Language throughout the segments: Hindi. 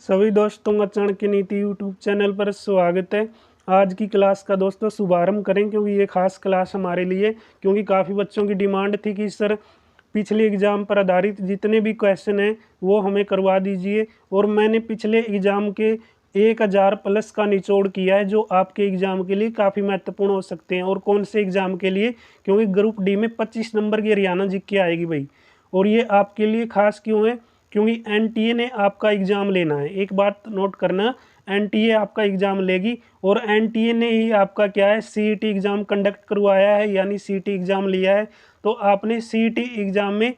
सभी दोस्तों का चाणक्य नीति यूट्यूब चैनल पर स्वागत है। आज की क्लास का दोस्तों शुभारंभ करें क्योंकि ये खास क्लास हमारे लिए, क्योंकि काफ़ी बच्चों की डिमांड थी कि सर पिछले एग्ज़ाम पर आधारित जितने भी क्वेश्चन हैं वो हमें करवा दीजिए। और मैंने पिछले एग्ज़ाम के 1000 प्लस का निचोड़ किया है जो आपके एग्ज़ाम के लिए काफ़ी महत्वपूर्ण हो सकते हैं। और कौन से एग्ज़ाम के लिए? क्योंकि ग्रुप डी में 25 नंबर की हरियाणा जीके आएगी भाई। और ये आपके लिए खास क्यों है? क्योंकि एनटीए ने आपका एग्ज़ाम लेना है। एक बात नोट करना, एनटीए आपका एग्ज़ाम लेगी और एनटीए ने ही आपका क्या है, सीईटी एग्ज़ाम कंडक्ट करवाया है, यानी सीईटी एग्ज़ाम लिया है। तो आपने सीईटी एग्ज़ाम में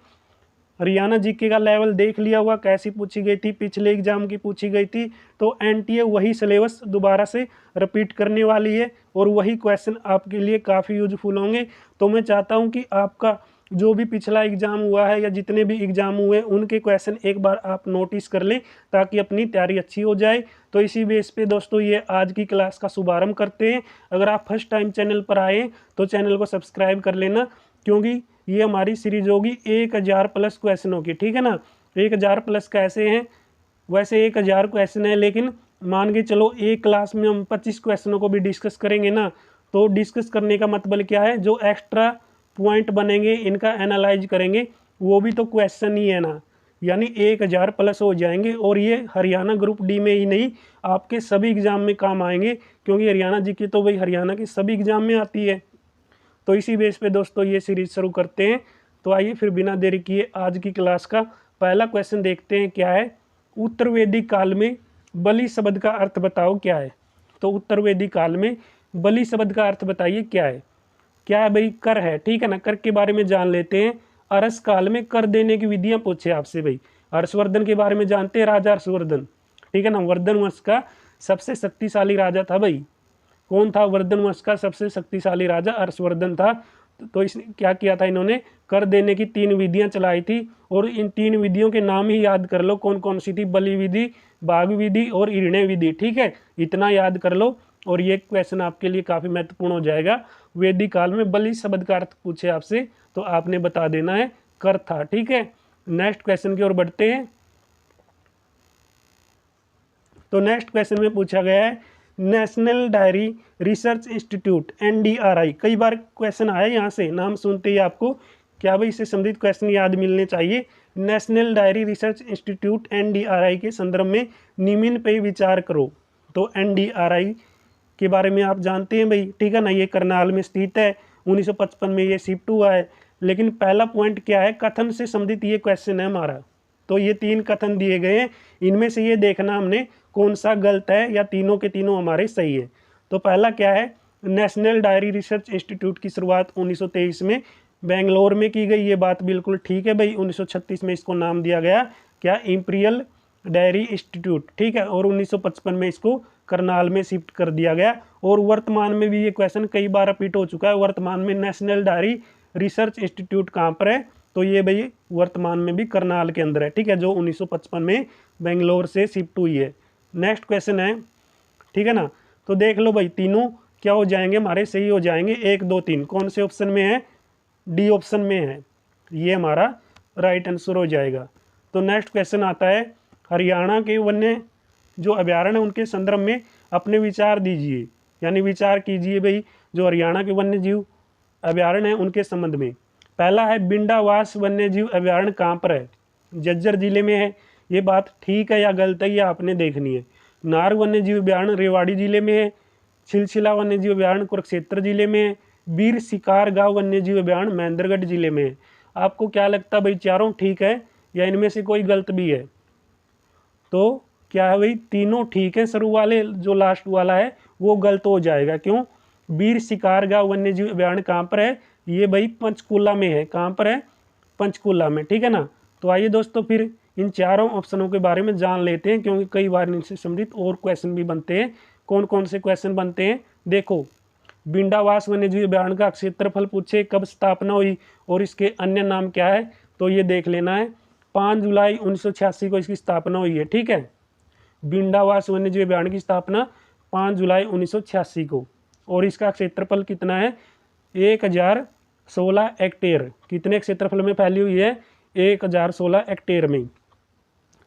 हरियाणा जीके का लेवल देख लिया होगा, कैसी पूछी गई थी, पिछले एग्ज़ाम की पूछी गई थी। तो एनटीए वही सिलेबस दोबारा से रिपीट करने वाली है और वही क्वेश्चन आपके लिए काफ़ी यूजफुल होंगे। तो मैं चाहता हूँ कि आपका जो भी पिछला एग्ज़ाम हुआ है या जितने भी एग्ज़ाम हुए उनके क्वेश्चन एक बार आप नोटिस कर लें ताकि अपनी तैयारी अच्छी हो जाए। तो इसी बेस पे दोस्तों ये आज की क्लास का शुभारंभ करते हैं। अगर आप फर्स्ट टाइम चैनल पर आए तो चैनल को सब्सक्राइब कर लेना, क्योंकि ये हमारी सीरीज होगी 1000 प्लस क्वेश्चनों की, ठीक है ना। 1000 प्लस कैसे हैं? वैसे 1000 क्वेश्चन है, लेकिन मान के चलो एक क्लास में हम 25 क्वेश्चनों को भी डिस्कस करेंगे ना। तो डिस्कस करने का मतलब क्या है, जो एक्स्ट्रा पॉइंट बनेंगे इनका एनालाइज करेंगे, वो भी तो क्वेश्चन ही है ना। यानी 1000 प्लस हो जाएंगे और ये हरियाणा ग्रुप डी में ही नहीं, आपके सभी एग्जाम में काम आएंगे, क्योंकि हरियाणा जीके तो भाई हरियाणा के सभी एग्जाम में आती है। तो इसी बेस पे दोस्तों ये सीरीज शुरू करते हैं। तो आइए फिर बिना देरी किए आज की क्लास का पहला क्वेश्चन देखते हैं। क्या है? उत्तर वैदिक काल में बलि शब्द का अर्थ बताओ क्या है। तो उत्तर वैदिक काल में बलि शब्द का अर्थ बताइए क्या है। क्या है भाई? कर है, ठीक है ना। कर के बारे में जान लेते हैं। अरस काल में कर देने की विधियां पूछे आपसे भाई। हर्षवर्धन के बारे में जानते हैं, राजा हर्षवर्धन, ठीक है ना। वर्धन वंश का सबसे शक्तिशाली राजा था भाई। कौन था? वर्धन वंश का सबसे शक्तिशाली राजा हर्षवर्धन था। तो इसने क्या किया था, इन्होंने कर देने की 3 विधियां चलाई थी। और इन 3 विधियों के नाम ही याद कर लो कौन कौन सी थी। बलि विधि, बाघ विधि और ईर्ण्य विधि, ठीक है। इतना याद कर लो और ये क्वेश्चन आपके लिए काफ़ी महत्वपूर्ण हो जाएगा। वैदिक काल में बलि शब्द का अर्थ पूछे आपसे तो आपने बता देना है कर था, ठीक है। नेक्स्ट क्वेश्चन की ओर बढ़ते हैं। तो नेक्स्ट क्वेश्चन में पूछा गया है national diary research institute NDRI। कई बार क्वेश्चन आया यहाँ से, नाम सुनते ही आपको क्या भाई इससे संबंधित क्वेश्चन याद मिलने चाहिए। National diary research institute NDRI के संदर्भ में निम्न पे विचार करो। तो NDRI के बारे में आप जानते हैं भाई, ठीक है ना। ये करनाल में स्थित है, 1955 में ये शिफ्ट हुआ है। लेकिन पहला पॉइंट क्या है, कथन से संबंधित ये क्वेश्चन है हमारा। तो ये 3 कथन दिए गए हैं, इनमें से ये देखना हमने कौन सा गलत है या तीनों के तीनों हमारे सही है। तो पहला क्या है, नेशनल डायरी रिसर्च इंस्टीट्यूट की शुरुआत 1923 में बेंगलोर में की गई। ये बात बिल्कुल ठीक है भाई। 1936 में इसको नाम दिया गया क्या, इंपीरियल डायरी इंस्टीट्यूट, ठीक है। और 1955 में इसको करनाल में शिफ्ट कर दिया गया। और वर्तमान में भी ये क्वेश्चन कई बार रिपीट हो चुका है। वर्तमान में नेशनल डायरी रिसर्च इंस्टीट्यूट कहाँ पर है? तो ये भाई वर्तमान में भी करनाल के अंदर है, ठीक है, जो 1955 में बेंगलोर से शिफ्ट हुई है। नेक्स्ट क्वेश्चन है, ठीक है ना। तो देख लो भाई, तीनों क्या हो जाएंगे हमारे, सही हो जाएंगे। 1 2 3 कौन से ऑप्शन में है? डी ऑप्शन में है, ये हमारा राइट आंसर हो जाएगा। तो नेक्स्ट क्वेश्चन आता है, हरियाणा के वन्य जो अभ्यारण्य है उनके संदर्भ में अपने विचार दीजिए, यानी विचार कीजिए भाई जो हरियाणा के वन्य जीव अभ्यारण्य है उनके संबंध में। पहला है बिंडावास वन्य जीव अभ्यारण्य कहाँ पर है? झज्जर जिले में है। ये बात ठीक है या गलत है, ये आपने देखनी है। नार वन्य जीव अभ्यारण्य रेवाड़ी जिले में है। छिलछिला वन्य जीव अभ्यारण्य कुरुक्षेत्र जिले में है। वीर शिकार गांव वन्य जीव अभ्यारण्य महेंद्रगढ़ जिले में है। आपको क्या लगता है भाई, चारों ठीक है या इनमें से कोई गलत भी है? तो क्या है भाई, तीनों ठीक है। शुरू वाले जो लास्ट वाला है वो गलत हो जाएगा। क्यों? वीर शिकार गांव वन्य जीव अभ्यारण्य कहाँ पर है? ये भाई पंचकूला में है। कहाँ पर है? पंचकूला में, ठीक है ना। तो आइए दोस्तों फिर इन चारों ऑप्शनों के बारे में जान लेते हैं, क्योंकि कई बार इनसे संबंधित और क्वेश्चन भी बनते हैं। कौन कौन से क्वेश्चन बनते हैं देखो। बिंडावास वन्यजीव अभ्यारण्य का क्षेत्रफल पूछे, कब स्थापना हुई और इसके अन्य नाम क्या है? तो ये देख लेना है। 5 जुलाई 1986 को इसकी स्थापना हुई है, ठीक है। बिंडावास वन्यजीव अभ्यारण्य की स्थापना 5 जुलाई 1986 को। और इसका क्षेत्रफल कितना है? 1016 हेक्टेयर। कितने क्षेत्रफल में फैली हुई है? 1016 हेक्टेयर में।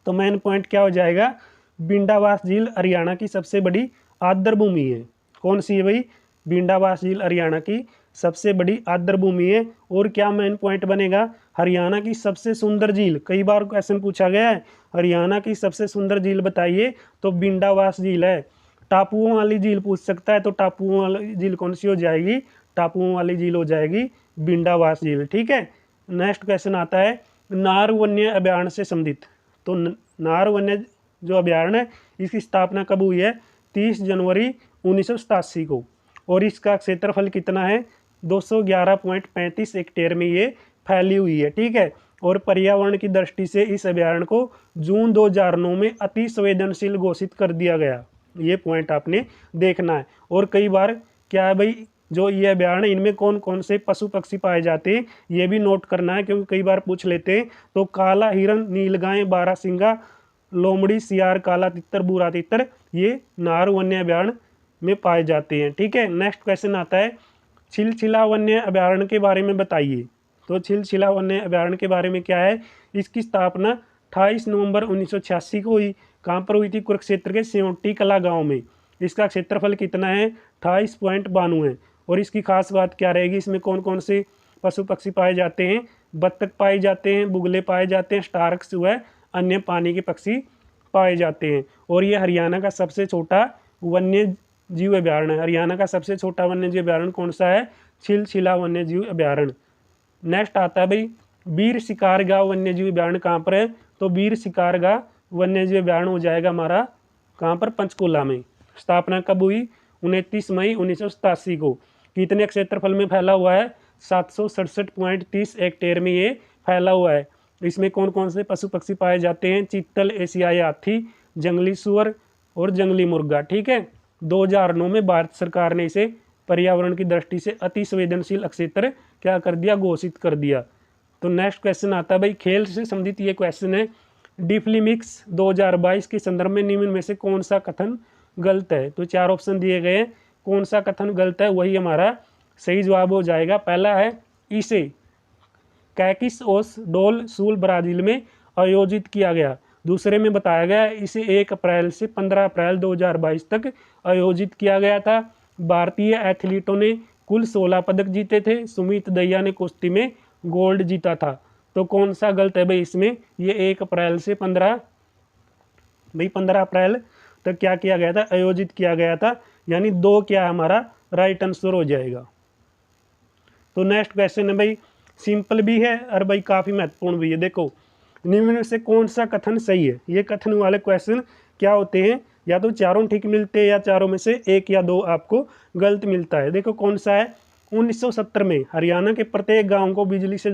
तो मेन पॉइंट क्या हो जाएगा, बिंडावास झील हरियाणा की सबसे बड़ी आर्द्र भूमि है। कौन सी है भाई? बिंडावास झील हरियाणा की सबसे बड़ी आर्द्र भूमि है। और क्या मेन पॉइंट बनेगा? हरियाणा की सबसे सुंदर झील। कई बार क्वेश्चन पूछा गया है, हरियाणा की सबसे सुंदर झील बताइए, तो बिंडावास झील है। टापुओं वाली झील पूछ सकता है, तो टापुओं वाली झील कौन सी हो जाएगी? टापुओं वाली झील हो जाएगी बिंडावास झील। ठीक है। नेक्स्ट क्वेश्चन आता है नार वन्य अभ्यारण्य से संबंधित। तो नार वन्य जो अभ्यारण्य है, इसकी स्थापना कब हुई है? 30 जनवरी 1987 को। और इसका क्षेत्रफल कितना है? 211.35 हेक्टेयर में ये फैली हुई है। ठीक है। और पर्यावरण की दृष्टि से इस अभ्यारण्य को जून 2009 में अति संवेदनशील घोषित कर दिया गया। ये पॉइंट आपने देखना है। और कई बार क्या है भाई, जो ये अभ्यारण्य, इनमें कौन कौन से पशु पक्षी पाए जाते हैं, ये भी नोट करना है, क्योंकि कई बार पूछ लेते हैं। तो काला हिरन, नीलगाय, बारहसिंगा, लोमड़ी, सियार, काला तितर, भूरा तितर, ये नाहर वन्य अभ्यारण्य में पाए जाते हैं। ठीक है। नेक्स्ट क्वेश्चन आता है छिलछिला वन्य अभ्यारण्य के बारे में बताइए। तो छिलछिला वन्य अभ्यारण्य के बारे में क्या है? इसकी स्थापना 28 नवंबर 1986 को हुई। कहाँ पर हुई थी? कुरुक्षेत्र के सेवटी कला गांव में। इसका क्षेत्रफल कितना है? 28.92 है। और इसकी खास बात क्या रहेगी? इसमें कौन कौन से पशु पक्षी पाए जाते हैं? बत्तख पाए जाते हैं, बुगले पाए जाते हैं, स्टार्क्स जो है अन्य पानी के पक्षी पाए जाते हैं। और ये हरियाणा का सबसे छोटा वन्य जीव अभ्यारण्य है। हरियाणा का सबसे छोटा वन्य जीव अभ्यारण्य कौन सा है? छिलछिला वन्य जीव अभ्यारण्य। नेक्स्ट आता है भाई वीर शिकारगांव वन्य जीव अभ्यारण्य कहाँ पर है? तो वीर शिकारगांव वन्य जीव अभ्यारण्य हो जाएगा हमारा कहाँ पर? पंचकुला में। स्थापना कब हुई? 29 मई 1987 को। कितने क्षेत्रफल में फैला हुआ है? 767.30 हेक्टेयर में ये फैला हुआ है। इसमें कौन कौन से पशु पक्षी पाए जाते हैं? चीतल, एशियाई हाथी, जंगली सुअर और जंगली मुर्गा। ठीक है। 2009 में भारत सरकार ने इसे पर्यावरण की दृष्टि से अति संवेदनशील क्षेत्र क्या कर दिया? घोषित कर दिया। तो नेक्स्ट क्वेश्चन आता है भाई खेल से संबंधित ये क्वेश्चन है। डिफलिमिक्स 2022 के संदर्भ में निम्न में से कौन सा कथन गलत है? तो 4 ऑप्शन दिए गए हैं। कौन सा कथन गलत है? वही हमारा सही जवाब हो जाएगा। पहला है इसे कैकिस ओस डोल सूल ब्राजील में आयोजित किया गया। दूसरे में बताया गया इसे 1 अप्रैल से 15 अप्रैल 2022 तक आयोजित किया गया था। भारतीय एथलीटों ने कुल 16 पदक जीते थे। सुमित दहिया ने कुश्ती में गोल्ड जीता था। तो कौन सा गलत है भाई इसमें? ये 1 अप्रैल से 15 अप्रैल तक क्या किया गया था? आयोजित किया गया था। यानी 2 क्या हमारा राइट आंसर हो जाएगा। तो नेक्स्ट क्वेश्चन है भाई सिंपल भी है और भाई काफ़ी महत्वपूर्ण भी है। देखो निम्न में से कौन सा कथन सही है? ये कथन वाले क्वेश्चन क्या होते हैं? या तो चारों ठीक मिलते हैं या चारों में से 1 या 2 आपको गलत मिलता है। देखो कौन सा है? 1970 में हरियाणा के प्रत्येक गांव को बिजली से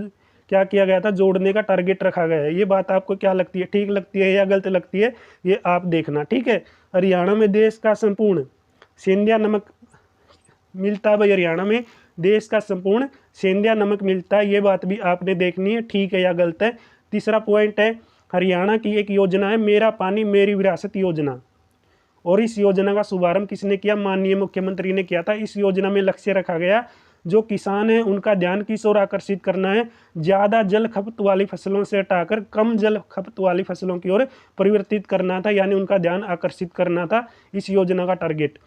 क्या किया गया था? जोड़ने का टारगेट रखा गया है। ये बात आपको क्या लगती है? ठीक लगती है या गलत लगती है? ये आप देखना। ठीक है। हरियाणा में देश का संपूर्ण सेंधिया नमक मिलता है। भाई हरियाणा में देश का संपूर्ण सेंधिया नमक मिलता है। ये बात भी आपने देखनी है, ठीक है या गलत है। तीसरा पॉइंट है हरियाणा की एक योजना है मेरा पानी मेरी विरासत योजना। और इस योजना का शुभारंभ किसने किया? माननीय मुख्यमंत्री ने किया था। इस योजना में लक्ष्य रखा गया जो किसान है उनका ध्यान किस ओर आकर्षित करना है? ज़्यादा जल खपत वाली फसलों से हटाकर कम जल खपत वाली फसलों की ओर परिवर्तित करना था। यानी उनका ध्यान आकर्षित करना था इस योजना का टारगेट।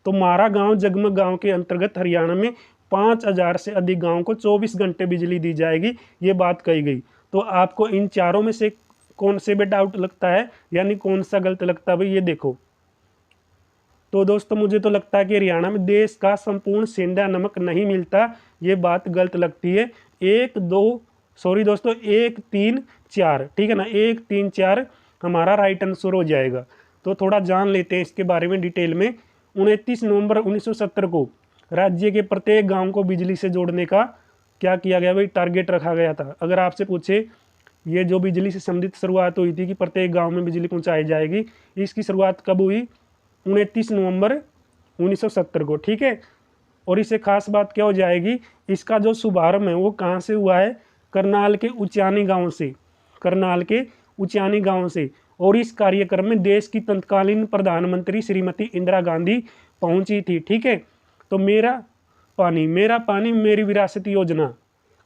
तो मारा गांव जगमग गांव के अंतर्गत हरियाणा में 5000 से अधिक गाँव को 24 घंटे बिजली दी जाएगी। ये बात कही गई। तो आपको इन चारों में से कौन से में डाउट लगता है? यानी कौन सा गलत लगता है भाई? ये देखो। तो दोस्तों मुझे तो लगता है कि हरियाणा में देश का संपूर्ण सेंधा नमक नहीं मिलता। ये बात गलत लगती है। 1 3 4 ठीक है ना? 1 3 4 हमारा राइट आंसर हो जाएगा। तो थोड़ा जान लेते हैं इसके बारे में डिटेल में। 29 नवंबर 1970 को राज्य के प्रत्येक गांव को बिजली से जोड़ने का क्या किया गया भाई? टारगेट रखा गया था। अगर आपसे पूछे ये जो बिजली से संबंधित शुरुआत हुई थी कि प्रत्येक गांव में बिजली पहुंचाई जाएगी, इसकी शुरुआत कब हुई? 29 नवंबर 1970 को। ठीक है। और इससे खास बात क्या हो जाएगी? इसका जो शुभारंभ है वो कहाँ से हुआ है? करनाल के उचानी गांव से। करनाल के उचानी गांव से। और इस कार्यक्रम में देश की तत्कालीन प्रधानमंत्री श्रीमती इंदिरा गांधी पहुंची थी। ठीक है। तो मेरा पानी मेरी विरासत योजना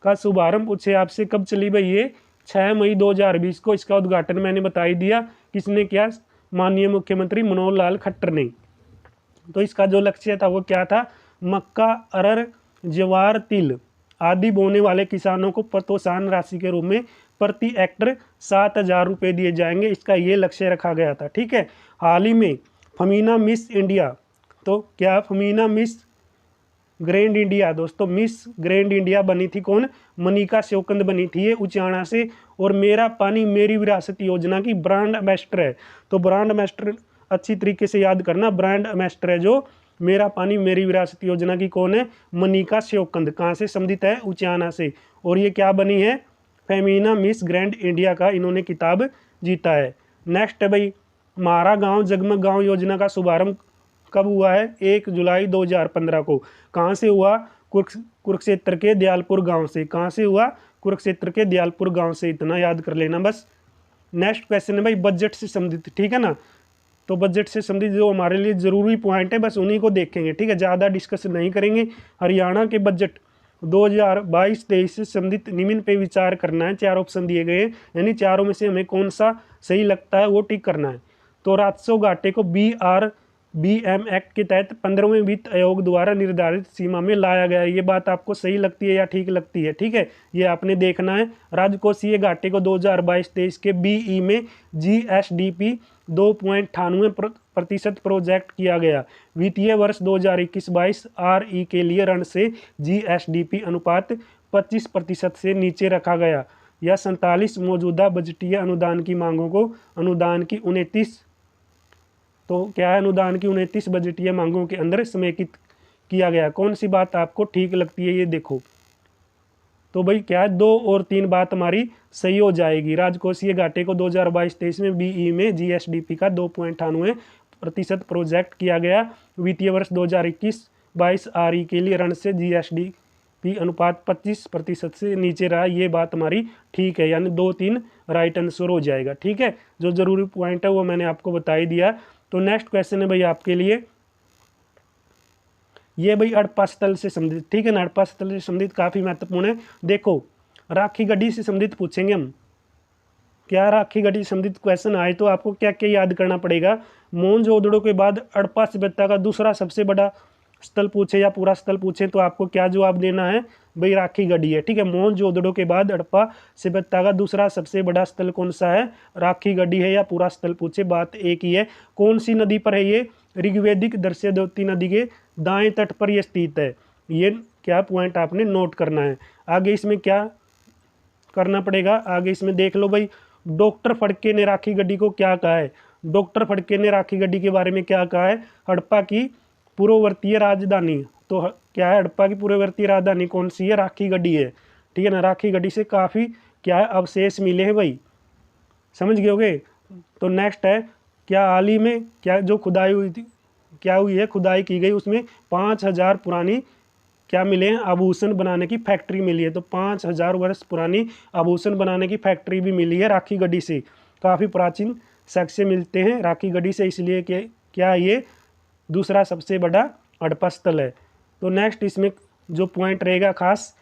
का शुभारंभ पूछे आपसे कब चली भाई? ये 6 मई 2020 को। इसका उद्घाटन मैंने बता ही दिया किसने किया? माननीय मुख्यमंत्री मनोहर लाल खट्टर ने। तो इसका जो लक्ष्य था वो क्या था, मक्का, अरहर, ज्वार, तिल आदि बोने वाले किसानों को प्रोत्साहन राशि के रूप में प्रति हेक्टर 7,000 रुपये दिए जाएंगे, इसका ये लक्ष्य रखा गया था। ठीक है। हाल ही में फमीना मिस इंडिया, तो क्या फमीना मिस ग्रैंड इंडिया, दोस्तों मिस ग्रैंड इंडिया बनी थी कौन, मनिका शिवकंद बनी थी ये उचाना से, और मेरा पानी मेरी विरासत योजना की ब्रांड एम्बेसडर है। तो ब्रांड एम्बेसडर अच्छी तरीके से याद करना, ब्रांड एम्बेसडर है जो मेरा पानी मेरी विरासत योजना की कौन है, मनिका शिवकंद। कहाँ से संबंधित है, उचाना से। और ये क्या बनी है, फेमिना मिस ग्रैंड इंडिया का इन्होंने किताब जीता है। नेक्स्ट है भाई, हमारा गांव जगमग गांव योजना का शुभारंभ कब हुआ है, 1 जुलाई 2015 को। कहाँ से हुआ, कुरुक्षेत्र के दयालपुर गांव से। कहाँ से हुआ, कुरुक्षेत्र के दयालपुर गांव से। इतना याद कर लेना बस। नेक्स्ट क्वेश्चन है भाई बजट से संबंधित, ठीक है ना। तो बजट से संबंधित जो हमारे लिए ज़रूरी पॉइंट है बस उन्हीं को देखेंगे, ठीक है, ज़्यादा डिस्कस नहीं करेंगे। हरियाणा के बजट 2022-23 से संबंधित निम्न पे विचार करना है। 4 ऑप्शन दिए गए हैं, यानी चारों में से हमें कौन सा सही लगता है वो टिक करना है। तो राजस्व घाटे को BRBM एक्ट के तहत 15वें वित्त आयोग द्वारा निर्धारित सीमा में लाया गया है। ये बात आपको सही लगती है या ठीक लगती है, ठीक है, ये आपने देखना है। राजकोषीय घाटे को 2022-23 के BE में GSDP 2.98% प्रोजेक्ट किया गया। वित्तीय वर्ष 2021-22 RE के लिए ऋण से GSDP अनुपात 25% से नीचे रखा गया। यह 47 मौजूदा बजटीय अनुदान की मांगों को अनुदान की 29, तो क्या है, अनुदान की 29 बजटीय मांगों के अंदर समेकित किया गया। कौन सी बात आपको ठीक लगती है ये देखो। तो भाई क्या है, 2 और 3 बात हमारी सही हो जाएगी। राजकोषीय घाटे को 2022-23 में BE में GSDP का 2.98% प्रोजेक्ट किया गया। वित्तीय वर्ष 2021-22 RE के लिए ऋण से GSDP अनुपात 25% से नीचे रहा। ये बात हमारी ठीक है, यानी 2-3 राइट आंसर हो जाएगा। ठीक है, जो जरूरी पॉइंट है वो मैंने आपको बता ही दिया। तो नेक्स्ट क्वेश्चन है भाई आपके लिए, ये भाई हड़प्पा स्थल से संबंधित, ठीक है ना, हड़प्पा स्थल से संबंधित काफ़ी महत्वपूर्ण है। देखो राखी गढ़ी से संबंधित पूछेंगे हम, क्या राखी गढ़ी से संबंधित क्वेश्चन आए तो आपको क्या क्या याद करना पड़ेगा। मोहनजोदड़ो के बाद हड़प्पा सभ्यता का दूसरा सबसे बड़ा स्थल पूछे या पूरा स्थल पूछे तो आपको क्या जवाब देना है, भाई राखी गढ़ी है। ठीक है, मोहनजोदड़ो के बाद हड़प्पा सभ्यता का दूसरा सबसे बड़ा स्थल कौन सा है, राखी गढ़ी है, या पूरा स्थल पूछे बात एक ही है। कौन सी नदी पर है ये, ऋग्वेदिक दर्शयद्वती नदी के दाएं तट पर यह स्थित है। ये क्या पॉइंट आपने नोट करना है। आगे इसमें क्या करना पड़ेगा, आगे इसमें देख लो भाई, डॉक्टर फड़के ने राखी गढ़ी को क्या कहा है। डॉक्टर फड़के ने राखी गढ़ी के बारे में क्या कहा है, हड़प्पा की पूर्ववर्तीय राजधानी। तो क्या है, हड़प्पा की पूर्ववर्तीय राजधानी कौन सी है, राखी गढ़ी है। ठीक है ना, राखी गढ़ी से काफ़ी क्या है अवशेष मिले हैं भाई, समझ गए होगे। तो नेक्स्ट है, क्या हाल ही में क्या जो खुदाई हुई थी, क्या हुई है, खुदाई की गई, उसमें 5,000 पुरानी क्या मिले हैं, आभूषण बनाने की फैक्ट्री मिली है। तो 5,000 वर्ष पुरानी आभूषण बनाने की फैक्ट्री भी मिली है राखी गढ़ी से। काफ़ी प्राचीन साक्ष्य मिलते हैं राखी गढ़ी से, इसलिए कि क्या ये दूसरा सबसे बड़ा हड़प्पा स्थल है। तो नेक्स्ट इसमें जो पॉइंट रहेगा खास,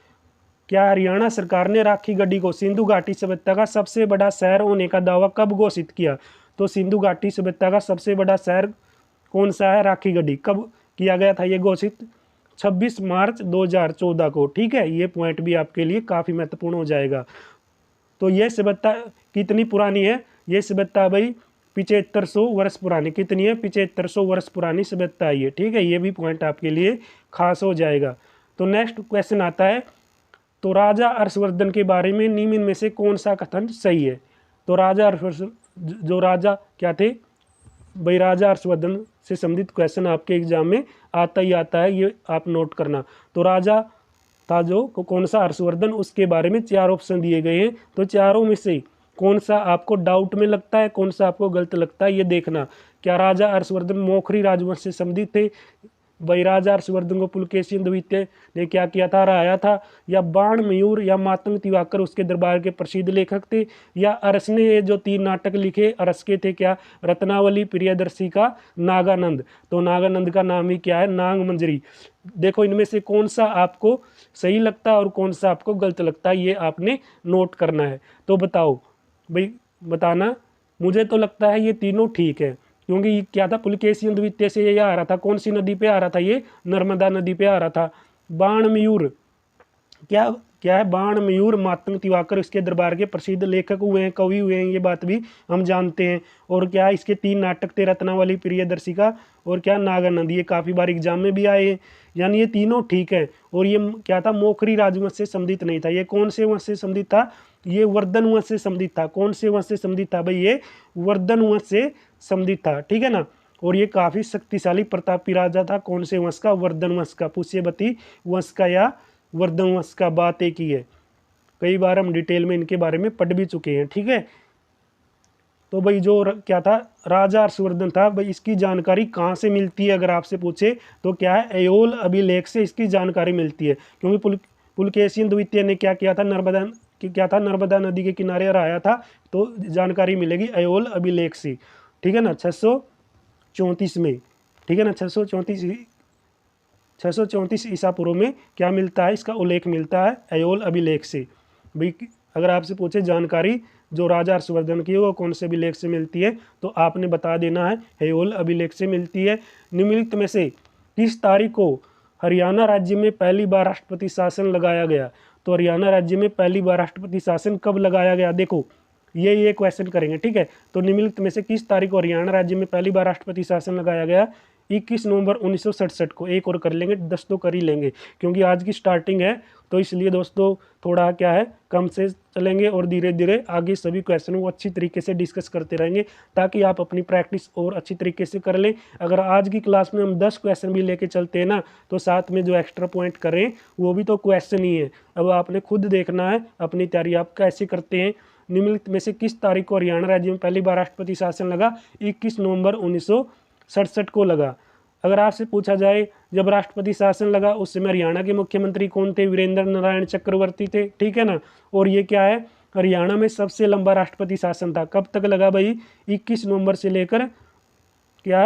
क्या हरियाणा सरकार ने राखी गढ़ी को सिंधु घाटी सभ्यता का सबसे बड़ा शहर होने का दावा कब घोषित किया। तो सिंधु घाटी सभ्यता का सबसे बड़ा शहर कौन सा है, राखी गढ़ी। कब किया गया था ये घोषित, 26 मार्च 2014 को। ठीक है, ये पॉइंट भी आपके लिए काफ़ी महत्वपूर्ण हो जाएगा। तो ये सभ्यता कितनी पुरानी है, ये सभ्यता भाई 7500 वर्ष पुरानी, कितनी है, 7500 वर्ष पुरानी सभ्यता है ये। ठीक है, ये भी पॉइंट आपके लिए खास हो जाएगा। तो नेक्स्ट क्वेश्चन आता है, तो राजा हर्षवर्धन के बारे में निम्न में से कौन सा कथन सही है। तो राजा हर्षवर्धन, जो राजा क्या थे भाई, राजा हर्षवर्धन से संबंधित क्वेश्चन आपके एग्जाम में आता ही आता है, ये आप नोट करना। तो राजा था जो कौन सा, हर्षवर्धन, उसके बारे में 4 ऑप्शन दिए गए हैं। तो चारों में से कौन सा आपको डाउट में लगता है, कौन सा आपको गलत लगता है, ये देखना। क्या राजा हर्षवर्धन मौखरी राजवंश से संबंधित थे, भाई राजा हर्षवर्धन को पुलकेशिन द्वितीय ने क्या किया था, हराया था, या बाण मयूर या मातंग तिवाकर उसके दरबार के प्रसिद्ध लेखक थे, या अरस ने जो 3 नाटक लिखे अरस के थे, क्या रत्नावली, प्रियदर्शी का नागानंद। तो नागानंद का नाम ही क्या है, नाग मंजरी। देखो इनमें से कौन सा आपको सही लगता है और कौन सा आपको गलत लगता है, ये आपने नोट करना है। तो बताओ भाई, बताना मुझे तो लगता है ये तीनों ठीक है, क्योंकि क्या था, पुलकेशियन द्वितीय से ये आ रहा था, कौन सी नदी पे आ रहा था, ये नर्मदा नदी पे आ रहा था। बाण मयूर क्या क्या है, बाण मयूर मातंग तिवाकर इसके दरबार के प्रसिद्ध लेखक हुए हैं, कवि हुए हैं, ये बात भी हम जानते हैं। और क्या है, इसके 3 नाटक थे, रत्नावली, प्रियदर्शिका और क्या नागा नदी, ये काफ़ी बार एग्जाम में भी आए हैं। यानी ये तीनों ठीक है। और ये क्या था, मोखरी राजवंश से संबंधित नहीं था। ये कौन से वंश से संबंधित था, ये वर्धन वंश से संबंधित था। कौन से वंश से संबंधित था भाई, ये वर्धन वंश से संबंधित था, ठीक है ना। और ये काफ़ी शक्तिशाली प्रतापी राजा था, कौन से वंश का, वर्धन वंश का, पुष्यवती वंश का या वर्धन वंश का, बात एक ही है। कई बार हम डिटेल में इनके बारे में पढ़ भी चुके हैं, ठीक है। तो भाई जो क्या था, राजा हर्षवर्धन था भाई, इसकी जानकारी कहाँ से मिलती है अगर आपसे पूछे तो क्या है, अयोल अभिलेख से इसकी जानकारी मिलती है। क्योंकि पुलकेशियन द्वितीय ने क्या किया था, नर्मदा नदी के किनारे रहा था, तो जानकारी मिलेगी अयोल अभिलेख से, ठीक है ना। 634 में, ठीक है ना, 634 ईसा पूर्व में क्या मिलता है, इसका उल्लेख मिलता है अयोल अभिलेख से। भाई अगर आपसे पूछे जानकारी जो राजा हर्षवर्धन की है वो कौन से अभिलेख से मिलती है, तो आपने बता देना है अयोल अभिलेख से मिलती है। निम्नलिखित में से किस तारीख को हरियाणा राज्य में पहली बार राष्ट्रपति शासन लगाया गया। तो हरियाणा राज्य में पहली बार राष्ट्रपति शासन कब लगाया गया, देखो ये क्वेश्चन करेंगे, ठीक है। तो निम्नलिखित में से किस तारीख को हरियाणा राज्य में पहली बार राष्ट्रपति शासन लगाया गया, 21 नवंबर 1967 को। एक और कर लेंगे, 10 तो कर ही लेंगे, क्योंकि आज की स्टार्टिंग है, तो इसलिए दोस्तों थोड़ा क्या है, कम से चलेंगे और धीरे धीरे आगे सभी क्वेश्चनों को अच्छी तरीके से डिस्कस करते रहेंगे, ताकि आप अपनी प्रैक्टिस और अच्छी तरीके से कर लें। अगर आज की क्लास में हम 10 क्वेश्चन भी लेके चलते हैं ना, तो साथ में जो एक्स्ट्रा पॉइंट करें वो भी तो क्वेश्चन ही है। अब आपने खुद देखना है अपनी तैयारी आप कैसे करते हैं। निम्नलिखित में से किस तारीख को हरियाणा राज्य में पहली बार राष्ट्रपति शासन लगा, 21 नवंबर 1967 को लगा। अगर आपसे पूछा जाए जब राष्ट्रपति शासन लगा उस समय हरियाणा के मुख्यमंत्री कौन थे, वीरेंद्र नारायण चक्रवर्ती थे, ठीक है ना। और ये क्या है, हरियाणा में सबसे लंबा राष्ट्रपति शासन था, कब तक लगा भाई, 21 नवंबर से लेकर क्या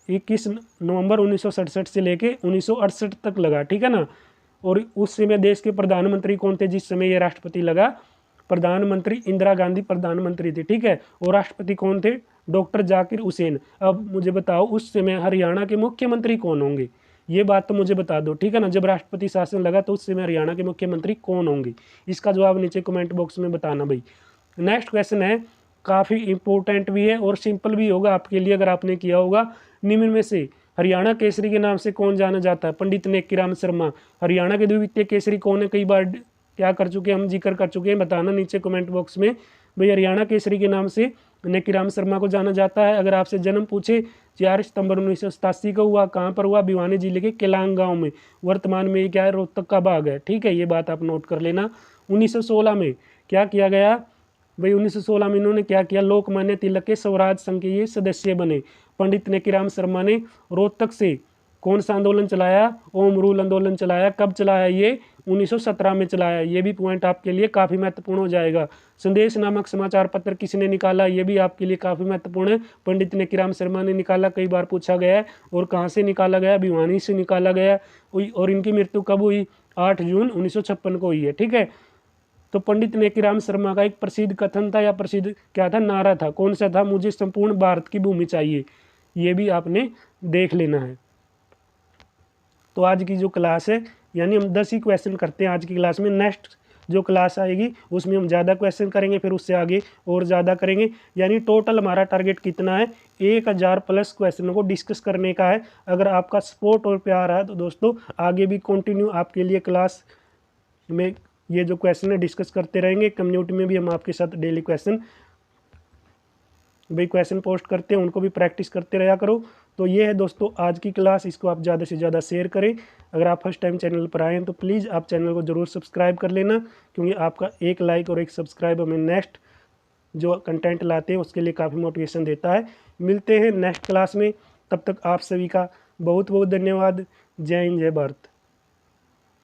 21 नवंबर 1967 से लेकर 1968 तक लगा, ठीक है ना। और उस समय देश के प्रधानमंत्री कौन थे जिस समय ये राष्ट्रपति लगा, प्रधानमंत्री इंदिरा गांधी प्रधानमंत्री थी, ठीक है। और राष्ट्रपति कौन थे, डॉक्टर जाकिर हुसैन। अब मुझे बताओ उस समय हरियाणा के मुख्यमंत्री कौन होंगे, ये बात तो मुझे बता दो, ठीक है ना। जब राष्ट्रपति शासन लगा तो उस समय हरियाणा के मुख्यमंत्री कौन होंगे, इसका जवाब नीचे कमेंट बॉक्स में बताना भाई। नेक्स्ट क्वेश्चन है, काफ़ी इंपॉर्टेंट भी है और सिंपल भी होगा आपके लिए अगर आपने किया होगा। निम्न में से हरियाणा केसरी के नाम से कौन जाना जाता है, पंडित नेकीराम शर्मा। हरियाणा के द्वितीय केसरी कौन है, कई बार क्या कर चुके हैं हम, जिक्र कर चुके हैं, बताना नीचे कमेंट बॉक्स में भाई। हरियाणा केसरी के नाम से नेकीराम शर्मा को जाना जाता है। अगर आपसे जन्म पूछे 4 सितंबर 1987 को हुआ, कहाँ पर हुआ, भिवानी जिले के केलांग गांव में। वर्तमान में ये क्या है, रोहतक का भाग है, ठीक है, ये बात आप नोट कर लेना। 1916 में क्या किया गया भाई, 1916 में इन्होंने क्या किया, लोकमान्य तिलक के स्वराज संघ के ये सदस्य बने। पंडित नेकीराम शर्मा ने रोहतक से कौन सा आंदोलन चलाया, ओम रूल आंदोलन चलाया। कब चलाया, ये 1917 में चलाया। ये भी पॉइंट आपके लिए काफ़ी महत्वपूर्ण हो जाएगा। संदेश नामक समाचार पत्र किसने निकाला, ये भी आपके लिए काफ़ी महत्वपूर्ण है, पंडित नेकीराम शर्मा ने निकाला, कई बार पूछा गया है। और कहाँ से निकाला गया, भिवानी से निकाला गया। और इनकी मृत्यु कब हुई, 8 जून 1956 को हुई है, ठीक है। तो पंडित नेकीराम शर्मा का एक प्रसिद्ध कथन था या प्रसिद्ध क्या था, नारा था, कौन सा था, मुझे संपूर्ण भारत की भूमि चाहिए। ये भी आपने देख लेना है। तो आज की जो क्लास है, यानी हम 10 ही क्वेश्चन करते हैं आज की क्लास में। नेक्स्ट जो क्लास आएगी उसमें हम ज़्यादा क्वेश्चन करेंगे, फिर उससे आगे और ज़्यादा करेंगे। यानी टोटल हमारा टारगेट कितना है, 1000 प्लस क्वेश्चनों को डिस्कस करने का है। अगर आपका सपोर्ट और प्यार है तो दोस्तों आगे भी कंटिन्यू आपके लिए क्लास में ये जो क्वेश्चन है डिस्कस करते रहेंगे। कम्युनिटी में भी हम आपके साथ डेली क्वेश्चन पोस्ट करते हैं, उनको भी प्रैक्टिस करते रहा करो। तो ये है दोस्तों आज की क्लास, इसको आप ज़्यादा से ज़्यादा शेयर करें। अगर आप फर्स्ट टाइम चैनल पर आए हैं तो प्लीज़ आप चैनल को ज़रूर सब्सक्राइब कर लेना, क्योंकि आपका एक लाइक और एक सब्सक्राइब हमें नेक्स्ट जो कंटेंट लाते हैं उसके लिए काफ़ी मोटिवेशन देता है। मिलते हैं नेक्स्ट क्लास में, तब तक आप सभी का बहुत बहुत धन्यवाद। जय हिंद, जय भारत।